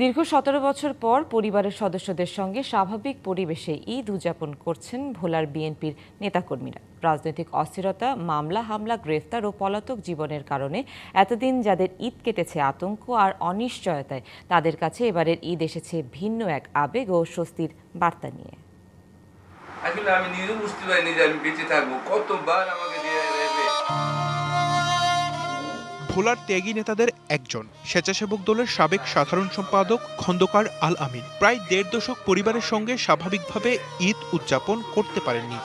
দীর্ঘ ১৭ বছর পর পরিবারের সদস্যদের সঙ্গে স্বাভাবিক পরিবেশে ঈদ উদযাপন করছেন ভোলার বিএনপির নেতাকর্মীরা। রাজনৈতিক অস্থিরতা, মামলা হামলা, গ্রেফতার ও পলাতক জীবনের কারণে এতদিন যাদের ঈদ কেটেছে আতঙ্ক আর অনিশ্চয়তায়, তাদের কাছে এবারের ঈদ এসেছে ভিন্ন এক আবেগ ও স্বস্তির বার্তা নিয়ে। আসলে আমি নিজেও বুঝতে পারিনি যে আমি বেঁচে থাকবো, কতবার আমাকে দিয়ে ভোলার ত্যাগী নেতাদের একজন স্বেচ্ছাসেবক দলের সাবেক সাধারণ সম্পাদক খন্দকার আল আমিন প্রায় ১.৫ দশক পরিবারের সঙ্গে স্বাভাবিকভাবে ঈদ উদযাপন করতে পারেননি।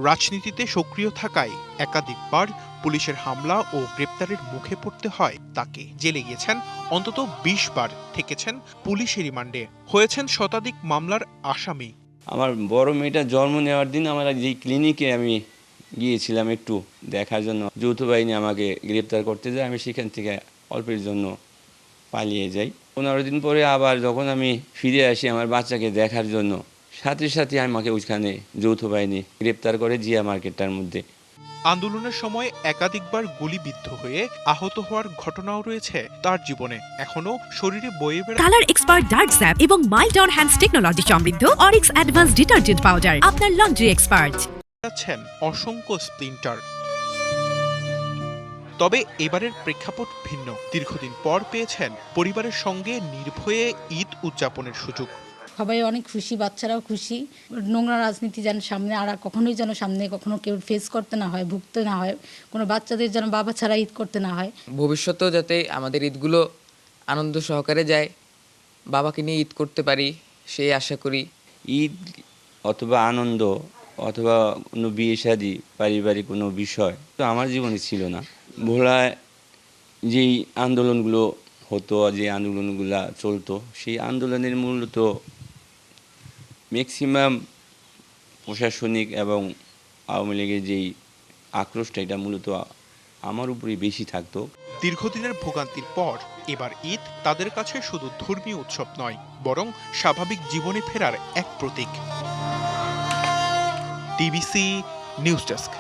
রাজনীতিতে সক্রিয় থাকায় একাধিকবার পুলিশের হামলা ও গ্রেপ্তারের মুখে পড়তে হয় তাকে। জেলে গিয়েছেন অন্তত ২০ বার, থেকেছেন পুলিশের রিমান্ডে, হয়েছেন শতাধিক মামলার আসামি। আমার বড় মেয়েটা জন্ম নেওয়ার দিন আমরা যে ক্লিনিকে আমি গিয়েছিলাম একটু দেখার জন্য, যৌথ বাহিনী আমাকে গ্রেপ্তার করতে যায়, আমি সেখান থেকে অল্পের জন্য পালিয়ে যাই। ১৫ দিন পরে আবার যখন আমি ফিরে আসি আমার বাচ্চাকে দেখার জন্য, সাথে সাথে আমাকে ওইখানে যৌথ বাহিনী গ্রেপ্তার করে জিয়া মার্কেটটার মধ্যে। আন্দোলনের সময় একাধিকবার গুলিবিদ্ধ হয়ে আহত হওয়ার ঘটনাও রয়েছে তার জীবনে। এখনো শরীরে বয়ে বেড়ায় কালার এক্সপার্ট ডার্ক স্যাপ এবং মাইল্ড অন হ্যান্ডস টেকনোলজি সমৃদ্ধ অরিক্স অ্যাডভান্স ডিটারজেন্ট পাউডার, আপনার লন্ড্রি এক্সপার্ট। আছেন অসংখ্য স্প্লিন্টার। তবে এবারের প্রেক্ষাপট ভিন্ন। দীর্ঘদিন পর পেয়েছেন পরিবারের সঙ্গে নির্ভয়ে ঈদ উদযাপনের সুযোগ। সবাই অনেক খুশি, বাচ্চারাও খুশি। নোংরা রাজনীতি যেন সামনে আর কখনোই যেন সামনে কখনো কেউ ফেস করতে না হয়, ভুগতে না হয়, কোনো বাচ্চাদের যেন বাবা ছাড়া ঈদ করতে না হয়। ভবিষ্যতেও যাতে আমাদের ঈদগুলো আনন্দ সহকারে যায়, বাবাকে নিয়ে ঈদ করতে পারি সেই আশা করি। ঈদ অথবা আনন্দ অথবা কোনো বিয়ে শাদী, পারিবারিক কোনো বিষয় তো আমার জীবনে ছিল না। ভোলায় যেই আন্দোলনগুলো হতো, যে আন্দোলনগুলো চলতো, সেই আন্দোলনের মূলত ম্যাক্সিমাম প্রশাসনিক এবং আওয়ামী লীগের যেই আক্রোশটা, এটা মূলত আমার উপরেই বেশি থাকতো। দীর্ঘদিনের ভোগান্তির পর এবার ঈদ তাদের কাছে শুধু ধর্মীয় উৎসব নয়, বরং স্বাভাবিক জীবনে ফেরার এক প্রতীক। TBC news desk.